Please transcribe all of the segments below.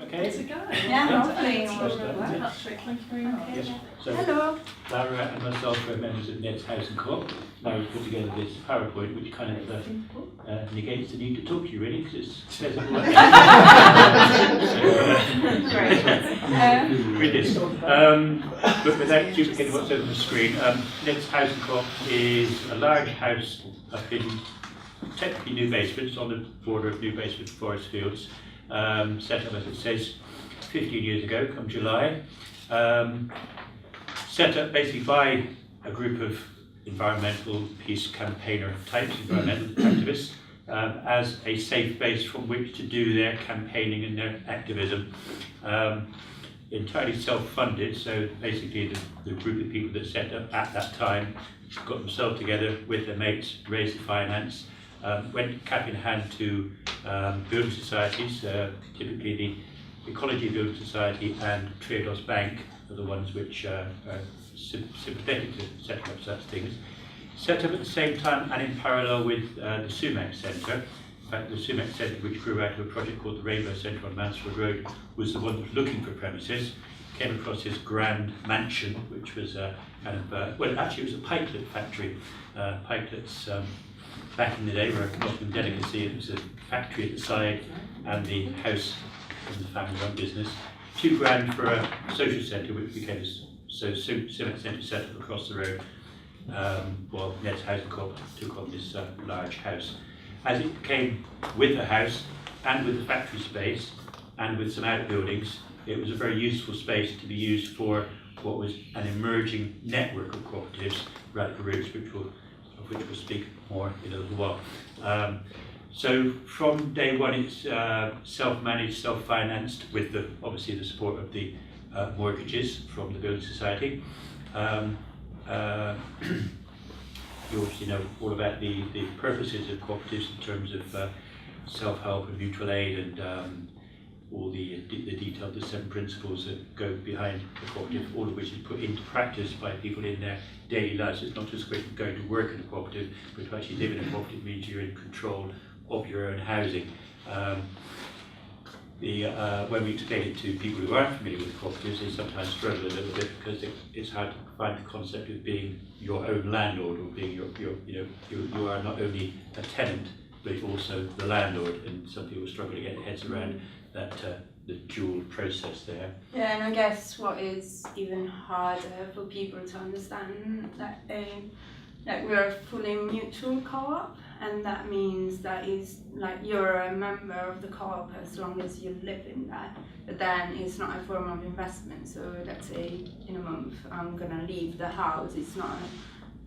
Okay. It's a go. Yeah, hopefully. Patrick, thank you very much. Yes. So Hello. Lara and myself are members of Ned's House and Co-op. Lara's put together this PowerPoint which kind of negates the need to talk to you really, because it says it all out. Read this. But without duplicating what's over the screen, Ned's House and Co-op is a large house up in technically New Basements, on the border of New Basement Forest Fields, set up, as it says, 15 years ago, come July. Set up basically by a group of environmental peace campaigner types, environmental activists, as a safe base from which to do their campaigning and their activism. Entirely self-funded, so basically the group of people that set up at that time got themselves together with their mates, raised the finance, went cap in hand to building societies, typically the Ecology Building Society and Triodos Bank are the ones which are sympathetic to setting up such things. Set up at the same time and in parallel with the Sumac Centre. In fact, the Sumac Centre, which grew out of a project called the Rainbow Centre on Mansfield Road, was the one that was looking for premises. Came across this grand mansion, which was kind of, well, actually it was a pikelet factory. Pikelets, back in the day, were a Muslim delicacy. It was a factory at the side and the house of the family-run business. £2 grand for a social centre, which became a Sumac Centre set up across the road. Well, Ned's House and Co-op took on this large house. As it came with the house and with the factory space and with some outbuildings, it was a very useful space to be used for what was an emerging network of cooperatives, Radical Roots, of which we'll speak more in a little while. So from day one, it's self-managed, self-financed, with obviously the support of the mortgages from the Building Society. You obviously know all about the purposes of cooperatives in terms of self-help and mutual aid, and all the detailed, the 7 principles that go behind the cooperative, all of which is put into practice by people in their daily lives. It's not just a question of going to work in a cooperative, but to actually live in a cooperative means you're in control of your own housing. When we explain it to people who aren't familiar with cooperatives, they sometimes struggle a little bit because it's hard to find the concept of being your own landlord, or being you are not only a tenant but also the landlord, and some people struggle to get their heads around that the dual process there. Yeah, and I guess what is even harder for people to understand that we're a fully mutual co-op, and that means that is like you're a member of the co-op as long as you live in that, but then it's not a form of investment. So let's say in a month I'm gonna leave the house, it's not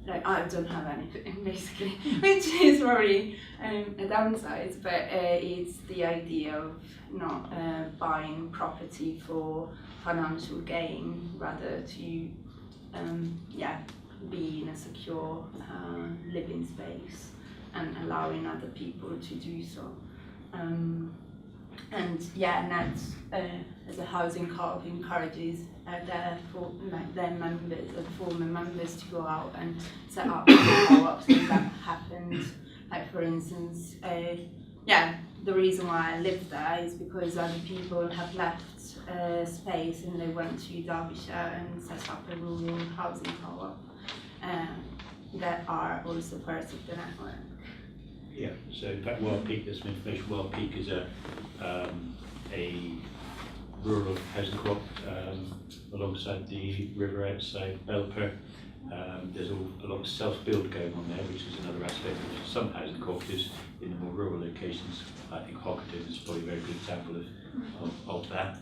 like I don't have anything basically, which is probably a downside, but it's the idea of not buying property for financial gain, rather to be in a secure living space and allowing other people to do so. And Neds as a housing co-op encourages their members, or former members, to go out and set up co-ops, and that happened. Like for instance, the reason why I live there is because other people have left space and they went to Derbyshire and set up a rural housing co-op that are also part of the network. Yeah, so in fact Wild Peak, there's some information. Wild Peak is a rural housing co-op alongside the river outside Belper. There's a lot of self-build going on there, which is another aspect of some housing cooperatives in the more rural locations. I think Cooperatives is probably a very good example of that.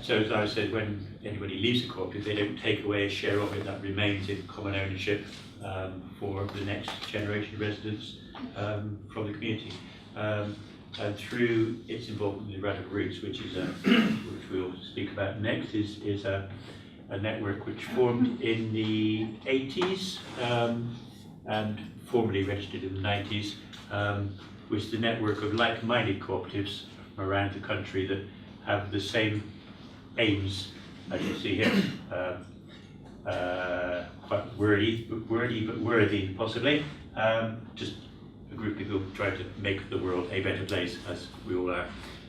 So as I said, when anybody leaves a cooperative, they don't take away a share of it. That remains in common ownership for the next generation of residents from the community. And through its involvement in the Radical Roots, which is which we'll speak about next, is a network which formed in the 80s and formally registered in the 90s, which is the network of like-minded cooperatives from around the country that have the same aims, as you see here. Quite wordy but worthy, possibly. Just a group group of people trying to make the world a better place, as we all are,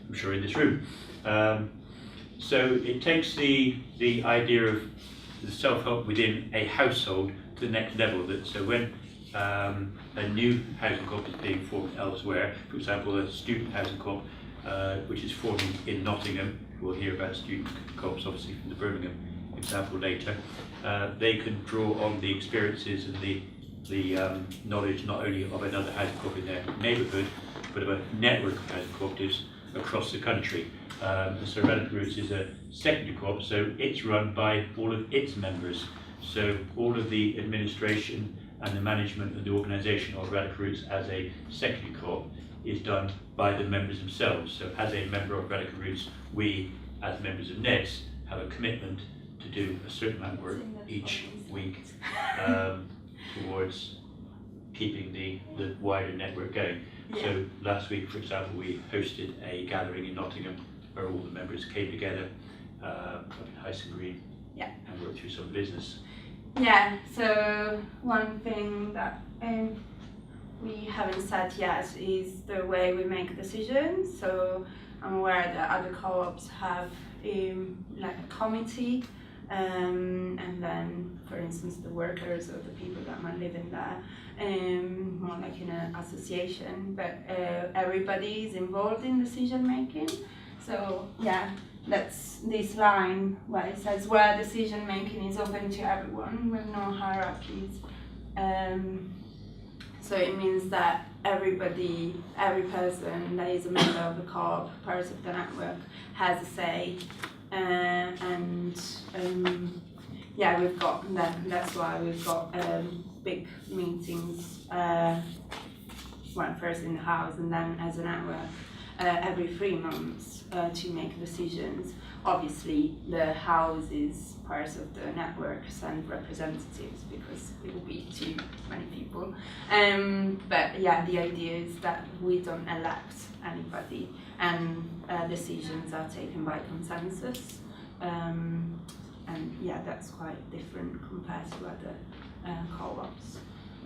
I'm sure, in this room. So it takes the idea of the self-help within a household to the next level. So when a new housing co-op is being formed elsewhere, for example, a student housing co-op which is forming in Nottingham, we'll hear about student co-ops obviously from the Birmingham example later, they can draw on the experiences and the knowledge not only of another housing co-op in their neighbourhood, but of a network of housing cooperatives across the country. So Radical Roots is a secondary co-op, so it's run by all of its members. So all of the administration and the management and the organisation of Radical Roots as a secondary co-op is done by the members themselves. So as a member of Radical Roots, we as members of neds have a commitment to do a certain amount of work each week towards keeping the wider network going. Yeah. So last week, for example, we hosted a gathering in Nottingham where all the members came together up in Hyson Green, yeah, and worked through some business. Yeah, so one thing that we haven't said yet is the way we make decisions. So I'm aware that other co-ops have like a committee, and then, for instance, the workers or the people that might live in there, more like in an association, but everybody is involved in decision making. So yeah, that's this line where it says where decision making is open to everyone with no hierarchies. So it means that everybody, every person that is a member of the co-op, part of the network, has a say. Yeah, we've got that. That's why we've got big meetings, well, first in the house and then as a network, every 3 months to make decisions. Obviously, the house is part of the network and representatives because it will be too many people. But yeah, the idea is that we don't elect anybody and decisions are taken by consensus. And yeah, that's quite different compared to other co-ops.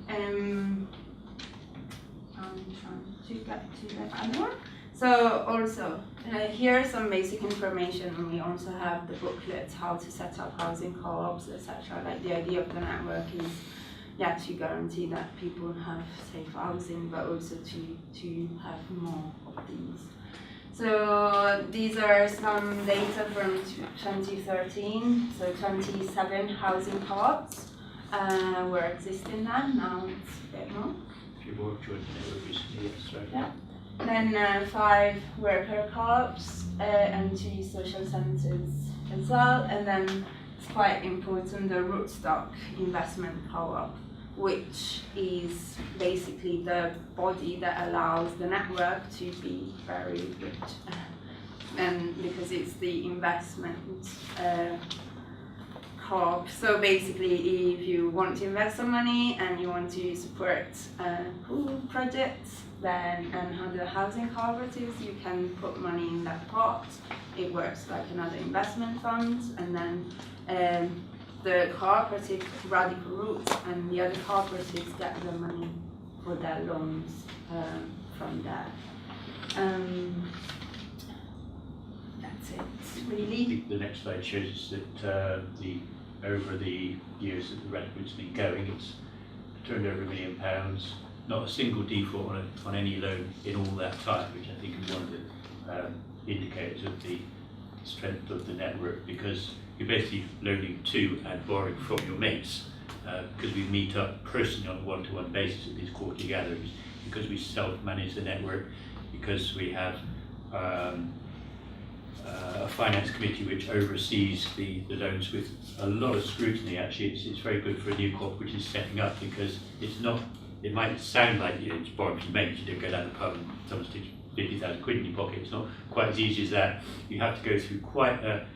I'm trying to get to the other one. So also, here is some basic information, and we also have the booklet, how to set up housing co-ops, etc. Like the idea of the network is, yeah, to guarantee that people have safe housing, but also to have more of these. So these are some data from 2013. So 27 housing co-ops were existing then. Now it's a bit more. If you worked with the network recently, yes, right. Yeah. Then 5 worker co-ops and 2 social centres as well. And then it's quite important, the rootstock investment co-op, which is basically the body that allows the network to be very rich. And because it's the investment co-op. So basically, if you want to invest some money and you want to support cool projects, then and other housing cooperatives, you can put money in that pot. It works like another investment fund, and then the cooperative Radical Roots and the other cooperatives get the money for their loans from there. That's it, really. The next slide shows us that over the years that the Radical Roots have been going, it's turned over £1 million. Not a single default on any loan in all that time, which I think is one of the indicators of the strength of the network, because you're basically loaning to and borrowing from your mates, because we meet up personally on a one-to-one basis at these quarterly gatherings, because we self-manage the network, because we have a finance committee which oversees the loans with a lot of scrutiny. Actually, it's very good for a new co-op which is setting up, because it's not. It might sound like it's borrowing from mates. You don't go down the pub and someone sticks 50,000 quid in your pocket. It's not quite as easy as that. You have to go through quite a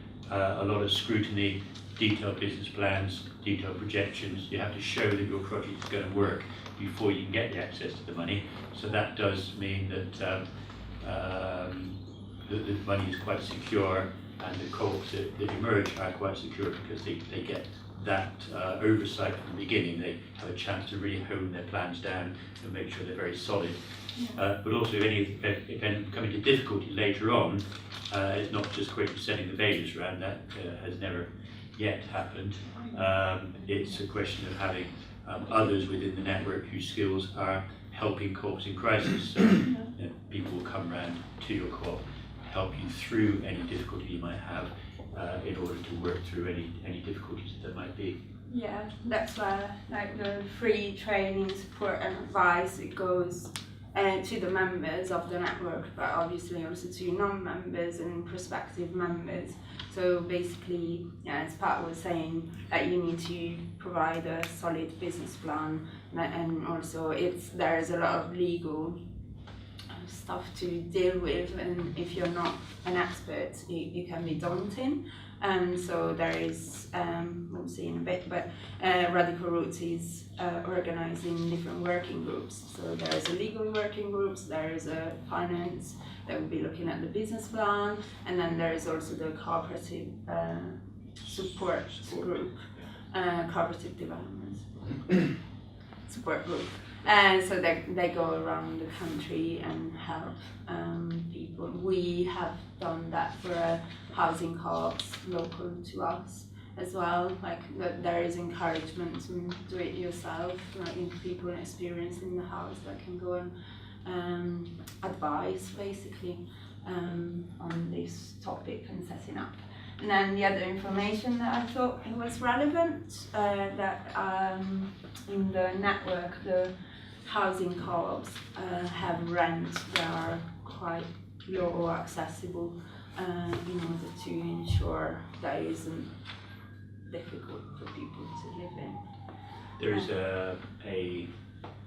lot of scrutiny, detailed business plans, detailed projections. You have to show that your project is going to work before you can get the access to the money. So that does mean that the money is quite secure, and the co-ops that emerge are quite secure because they get that oversight from the beginning. They have a chance to really hone their plans down and make sure they're very solid. But also if any come into difficulty later on, it's not just quickly sending the bailiffs around. That has never yet happened. It's a question of having others within the network whose skills are helping co-ops in crisis. So people will come round to your co-op, help you through any difficulty you might have in order to work through any difficulties that there might be. Yeah, that's why like the free training, support and advice, it goes to the members of the network, but obviously also to non-members and prospective members. So basically, yeah, as Pat was saying, that you need to provide a solid business plan, and also there's a lot of legal stuff to deal with, and if you're not an expert, it can be daunting. So there is, we'll see in a bit, but Radical Roots is organising different working groups. So there is a legal working groups, there is a finance that will be looking at the business plan, and then there is also the cooperative support group, cooperative development support group. So they go around the country and help people. We have done that for housing co-ops local to us as well. Like there is encouragement to do it yourself, like people experienced in the house that can go and advise basically on this topic and setting up. And then the other information that I thought was relevant, that in the network, the housing co-ops have rents that are quite low or accessible in order to ensure that it isn't difficult for people to live in. There is a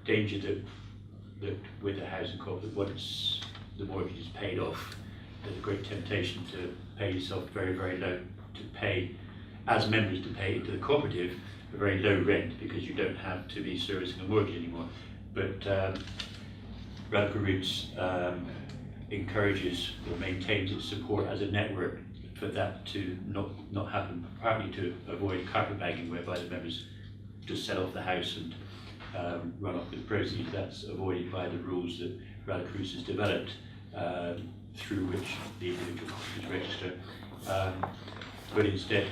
danger that with a housing co-op, that once the mortgage is paid off, there's a great temptation to pay yourself very, very low, to pay, as members, to pay into the cooperative a very low rent, because you don't have to be servicing a mortgage anymore. But Radical Roots encourages or maintains its support as a network for that to not happen, partly to avoid carpetbagging, whereby the members just sell off the house and run off with the proceeds. That's avoided by the rules that Radical Roots has developed, through which the individual cooperatives register. But instead,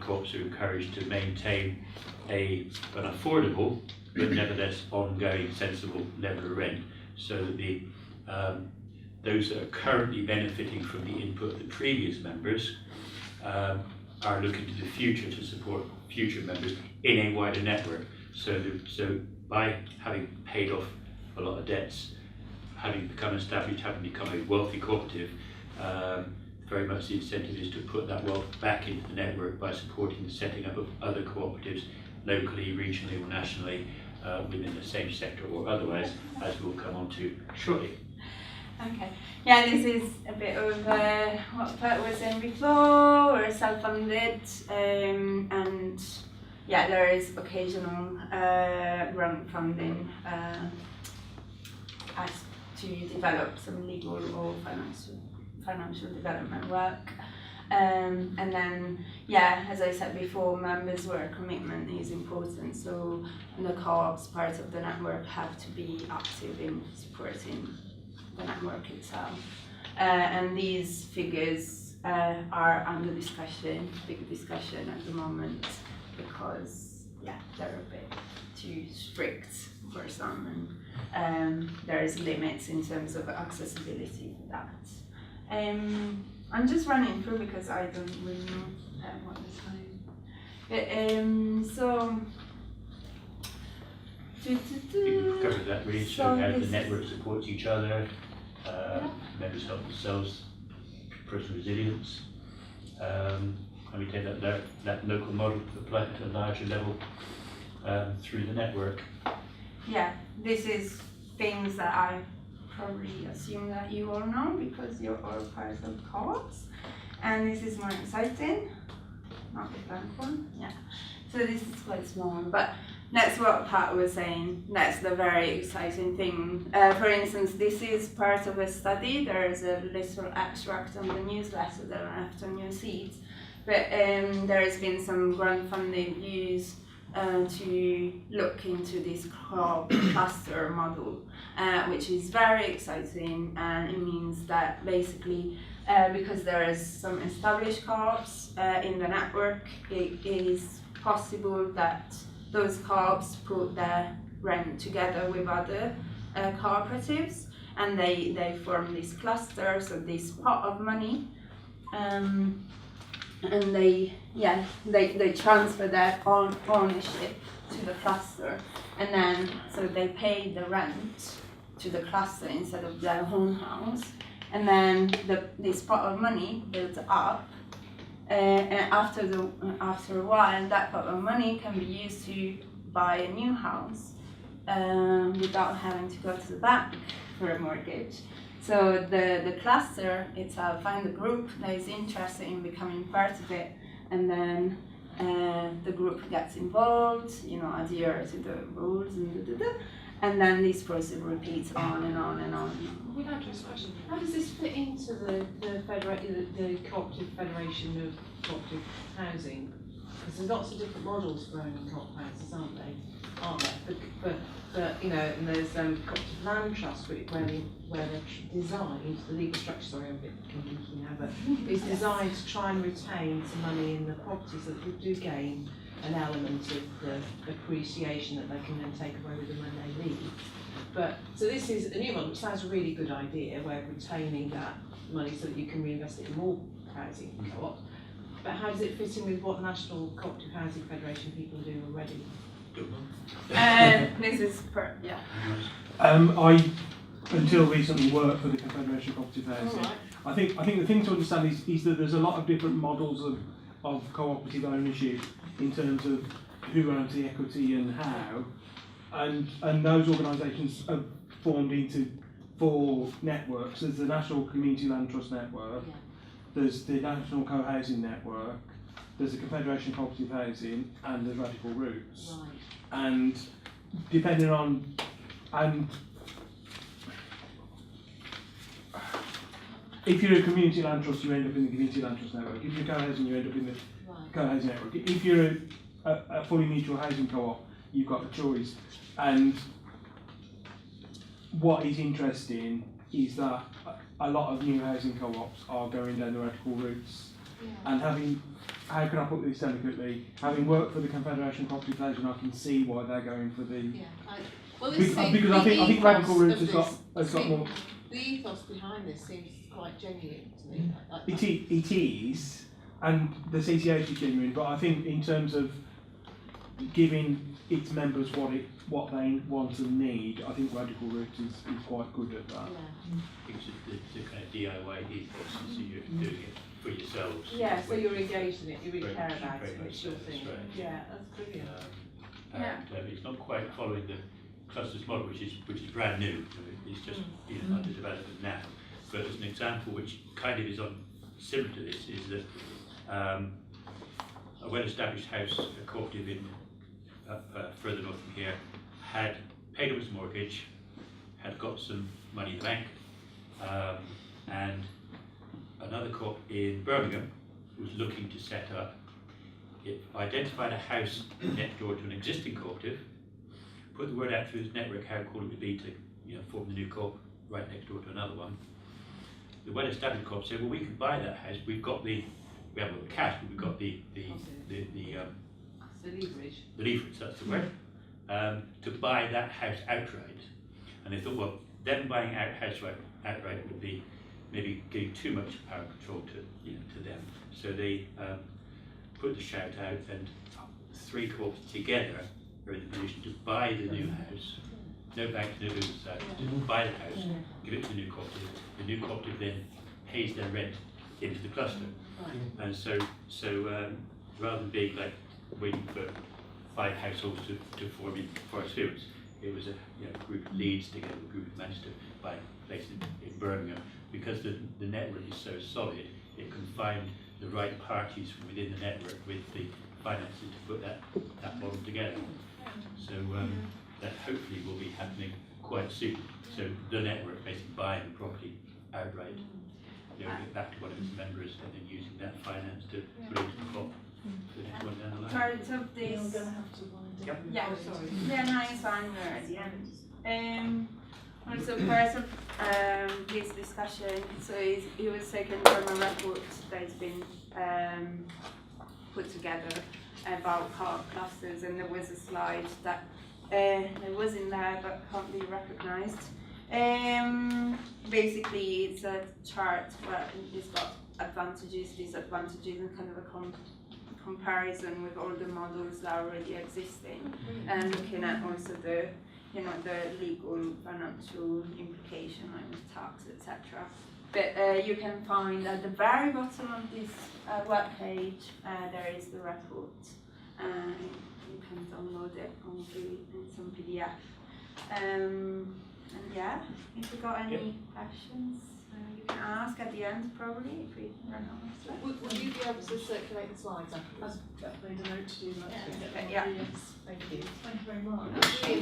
co-ops are encouraged to maintain an affordable but nevertheless ongoing sensible level of rent, so that those that are currently benefiting from the input of the previous members are looking to the future to support future members in a wider network. So by having paid off a lot of debts, having become established, having become a wealthy cooperative, very much the incentive is to put that wealth back into the network by supporting the setting up of other cooperatives locally, regionally or nationally, within the same sector or otherwise, as we'll come on to shortly. Okay, yeah, this is a bit of what Pat was saying before. We're self-funded, and yeah, there is occasional grant funding as to develop some legal or financial development work. And then, yeah, as I said before, members' work commitment is important. So the co-ops, part of the network, have to be active in supporting the network itself. And these figures are under discussion, big discussion at the moment, because yeah, they're a bit too strict for some, and there's limits in terms of accessibility for that. I'm just running through because I don't really know what the time. So We've covered that really, so how the network supports each other, members help themselves, personal resilience, and we take that local model to apply it to a larger level through the network. Yeah, this is things that I probably assume that you all know because you're all part of co-ops, and this is more exciting, not the blank one, yeah. So this is quite small, but that's what Pat was saying, that's the very exciting thing. For instance, this is part of a study. There is a little abstract on the newsletter that I left on your seats. But there has been some grant funding used to look into this cluster model, which is very exciting, and it means that basically because there is some established co-ops in the network, it is possible that those co-ops put their rent together with other cooperatives, and they form this cluster, so this pot of money, and they transfer their own ownership to the cluster, and then so they pay the rent to the cluster instead of their own house, and then this pot of money builds up, and after a while that pot of money can be used to buy a new house without having to go to the bank for a mortgage. So the cluster itself, find the group that is interested in becoming part of it, and then the group gets involved, adhere to the rules, and then this process repeats on and on and on. We'd like to ask a question. How does this fit into the Cooperative Federation of Cooperative Housing? Because there's lots of different models for owning co-op houses, aren't there? But and there's Cooperative Land Trust where they're designed, the legal structure, sorry, I'm a bit confusing now, but it's designed to try and retain some money in the property so that people do gain an element of the appreciation that they can then take away with them when they leave. But so this is a new one, which sounds a really good idea, where retaining that money so that you can reinvest it in more housing co-ops. But how does it fit in with what the National Cooperative Housing Federation people are doing already? This is yeah. I until recently worked for the Confederation of Cooperative Housing. Right. I think the thing to understand is that there's a lot of different models of cooperative ownership in terms of who owns the equity and how, and those organisations are formed into 4 networks. There's the National Community Land Trust Network, there's the National Co-Housing Network, there's the Confederation of Cooperative Housing, and there's Radical Roots. Right. And depending on, if you're a community land trust, you end up in the community land trust network. If you're co-housing, you end up in the co-housing network. If you're a fully mutual housing co-op, you've got a choice. And what is interesting is that a lot of new housing co-ops are going down the radical routes. And how can I put this delicately? Having worked for the Confederation of Cooperative Housing, I can see why they're going for the. Because I think radical routes has got more. The ethos behind this seems quite genuine to me. It is, and the CCH is genuine, but I think in terms of giving its members what they want and need, I think Radical Roots is quite good at that. It's the kind of DIY ethos, so you're doing it for yourselves. Yeah, so you're engaged in it, you really Very care much- about very it, much it's your so, thing. that's right. Yeah, that's brilliant. And it's not quite following the clusters model, which is brand new. It's just under development now. But as an example, which kind of is similar to this, is that a well-established house, a cooperative in further north from here, had paid off its mortgage, had got some money in the bank, and another co-op in Birmingham was looking to set up. It identified a house next door to an existing cooperative, put the word out through its network how cool it would be to form the new co-op right next door to another one. The well-established co-op said, well, we could buy that house. We haven't got the cash, but we've got the leverage. The leverage, that's the word, to buy that house outright. And they thought, well, them buying out house outright would be maybe giving too much power and control to them. So they put the shout out, and 3 co-ops together are in the position to buy the new house. No bank, no business out, just buy the house, give it to the new cooperative. The new cooperative then pays their rent into the cluster. And so rather than being like waiting for 5 households to form in Forest Fields, it was a group of Leeds together, a group of Manchester by a place in Birmingham. Because the network is so solid, it can find the right parties from within the network with the finances to put that model together. So that hopefully will be happening quite soon. So the network basically buying the property outright. it back to one of its members and then using that finance to put into the pot for the next one down the line. Part of this. You're going to have to wind it. Yep. Yeah, Oh, sorry. yeah, no, it's fine, we're at the end. Also part of this discussion, so it was taken from a report that's been put together about co-op clusters, and there was a slide that it was in there but can't be recognised. Basically, it's a chart where it's got advantages, disadvantages, and kind of a comparison with all the models that are already existing, and looking at also the the legal, financial implication, like with tax, etc. But you can find at the very bottom of this web page, there is the report, and you can download it in some PDF. And yeah, if you got any questions, you can ask at the end probably if we run out of time. Would you be able to circulate the slides afterwards? I've made a note to do that. Yeah. Yes, thank you. Thank you very much. There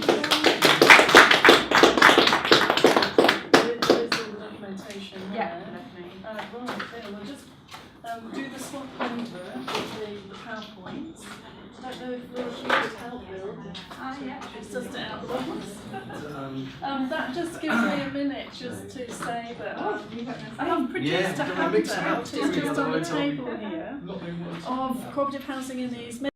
is all the documentation there. Yeah, definitely. Right, then we'll just do the swap over with the PowerPoints. I don't know if Laura could help Bill. Yeah. It's just out of that just gives me a minute just to say that I have produced a handout, it's just on the table here, of cooperative housing in these